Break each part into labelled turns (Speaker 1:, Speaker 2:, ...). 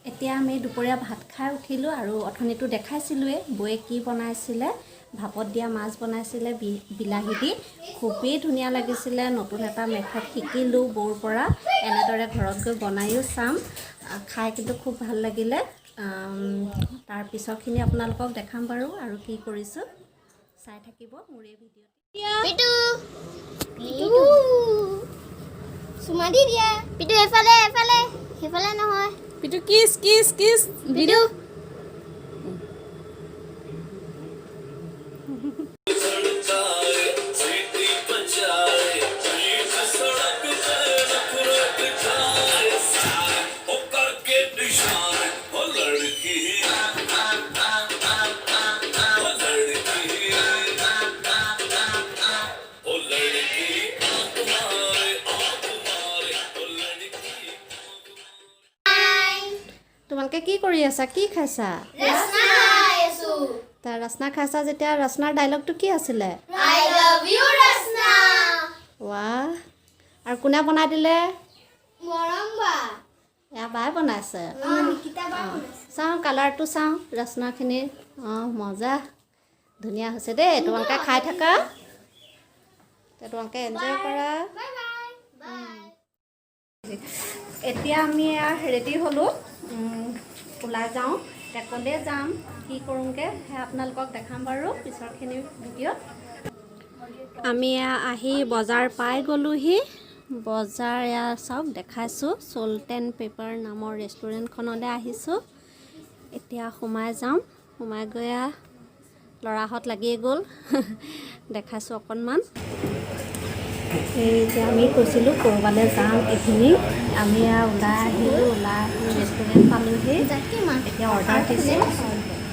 Speaker 1: এতিয়া আমি দুপৰীয়া ভাত খাই উঠিলোঁ আৰু অথনিটো দেখাইছিলোঁৱে বৌয়ে কি বনাইছিলে ভাপত দিয়া মাছ বনাইছিলে বিলাহী দি খুবেই ধুনীয়া লাগিছিলে নতুন এটা মেথড শিকিলোঁ বৌৰ পৰা এনেদৰে ঘৰত গৈ বনায়ো চাম খাই কিন্তু খুব ভাল লাগিলে তাৰ পিছৰখিনি আপোনালোকক দেখাম বাৰু আৰু কি কৰিছোঁ চাই থাকিব মোৰ এই ভিডিঅ'টো
Speaker 2: পিটু সুমা দি দিয়া পিটু এফালে এফালে এফালে নহয়
Speaker 1: পিটু কিছ কিছ কিছ
Speaker 2: পিটু
Speaker 1: তোমালোকে কি কৰি আছা কি খাইছা
Speaker 2: ৰসনা খাইছো
Speaker 1: তাৰ ৰসনা খাইছা যেতিয়া ৰসনাৰ ডায়লগটো কি আছিলে
Speaker 2: আই লাভ ইউ ৰসনা
Speaker 1: ৱাহ আৰু কোনে বনাই দিলে
Speaker 2: মৰম বা
Speaker 1: এয়া বাই বনাইছে
Speaker 2: নিকিতা বা
Speaker 1: চাওঁ কালাৰটো চাওঁ ৰসনাখিনি মজা ধুনীয়া হৈছে দেই তোমালোকে খাই থাকা তোমালোকে এনজয় কৰা
Speaker 2: বাই বাই
Speaker 1: এতিয়া আমি ৰেডি হ'লোঁ ওলাই যাওঁ ক'লৈ যাম কি কৰোঁগৈ সেয়া আপোনালোকক দেখাম বাৰু পিছৰখিনি ভিডিঅ'ত আমি আহি বজাৰ পাই গ'লোহি বজাৰ চাওক দেখাইছোঁ চল্ট এণ্ড পেপাৰ নামৰ ৰেষ্টুৰেণ্টখনলৈ আহিছোঁ এতিয়া সোমাই যাম সোমাই গৈ ল'ৰাহঁত লাগিয়ে গ'ল দেখাইছোঁ অকণমান এই যে আমি কৈছিলোঁ ক'ৰবালৈ যাম ইভিনিং আমি ওলাই আহিলোঁ ওলাই আহি ৰেষ্টুৰেণ্ট পালোঁহি এতিয়া অৰ্ডাৰ দিছোঁ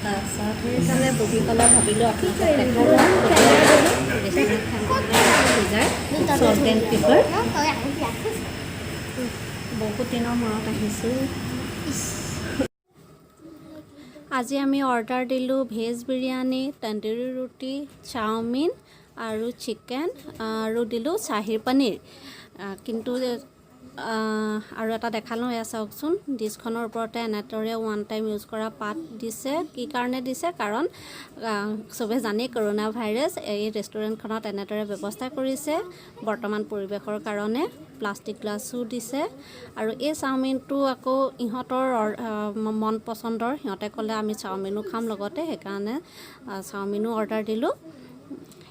Speaker 1: তাৰপিছত সেইকাৰণে বহি পেলাই ভাবিলোঁ ৰেষ্টুৰেণ্টখন চল্ট এণ্ড পেপাৰ বহুত দিনৰ মূৰত আহিছোঁ আজি আমি অৰ্ডাৰ দিলোঁ ভেজ বিৰিয়ানী তন্দুৰী ৰুটি চাওমিন আৰু চিকেন আৰু দিলোঁ চাহিৰ পনীৰ কিন্তু আৰু এটা দেখালোঁ এয়া চাওকচোন ডিছখনৰ ওপৰতে এনেদৰে ওৱান টাইম ইউজ কৰা পাত দিছে কি কাৰণে দিছে কাৰণ চবে জানেই কৰোণা ভাইৰাছ এই ৰেষ্টুৰেণ্টখনত এনেদৰে ব্যৱস্থা কৰিছে বৰ্তমান পৰিৱেশৰ কাৰণে প্লাষ্টিক গ্লাছো দিছে আৰু এই চাওমিনটো আকৌ ইহঁতৰ মন পচন্দৰ সিহঁতে ক'লে আমি চাওমিনো খাম লগতে সেইকাৰণে চাওমিনো অৰ্ডাৰ দিলোঁ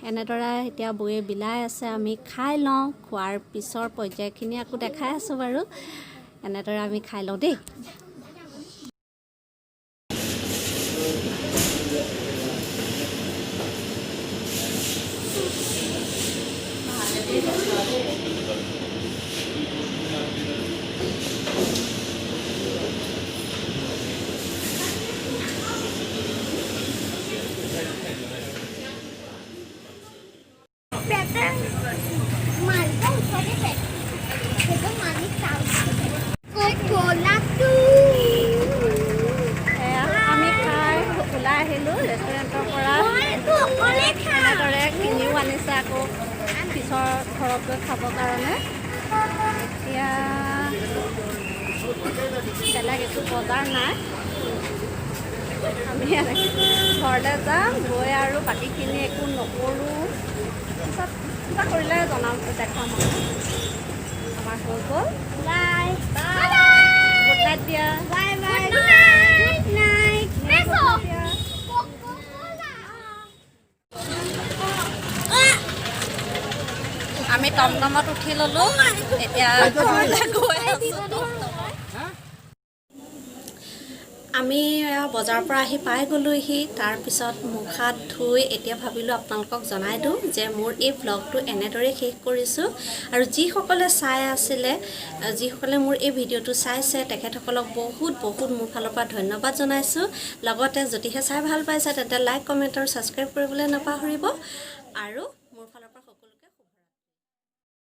Speaker 1: এনেদৰে এতিয়া বৌয়ে বিলাই আছে আমি খাই লওঁ খোৱাৰ পিছৰ পৰ্যায়খিনি আকৌ দেখাই আছোঁ বাৰু এনেদৰে আমি খাই লওঁ দেই আমি খাই ওলাই আহিলোঁ ৰেষ্টুৰেণ্টৰ পৰা এনেদৰে কিনিও আনিছে আকৌ পিছৰ ঘৰত গৈ খাবৰ কাৰণে এতিয়া বেলেগ একো বজাৰ নাই আমি ঘৰলৈ যাম গৈ আৰু বাকীখিনি একো নকৰোঁ পিছত কিবা কৰিলে জনাম দেখাম আমাৰ হৈ গ'ল বাই গুড নাইট দিয়া
Speaker 2: বাই বাই গুড নাইট
Speaker 1: আমি টমটমত উঠি ল'লোঁ এতিয়া ঘৰলৈ গৈ আছোঁ আমি বজাৰৰ পৰা আহি পাই গ'লোহি তাৰপিছত মুখ হাত ধুই এতিয়া ভাবিলোঁ আপোনালোকক জনাই দিওঁ যে মোৰ এই ব্লগটো এনেদৰে শেষ কৰিছোঁ আৰু যিসকলে চাই আছিলে যিসকলে মোৰ এই ভিডিঅ'টো চাইছে তেখেতসকলক বহুত বহুত মোৰ ফালৰ পৰা ধন্যবাদ জনাইছোঁ লগতে যদিহে চাই ভাল পাইছে তেন্তে লাইক কমেণ্ট আৰু ছাবস্ক্ৰাইব কৰিবলৈ নাপাহৰিব আৰু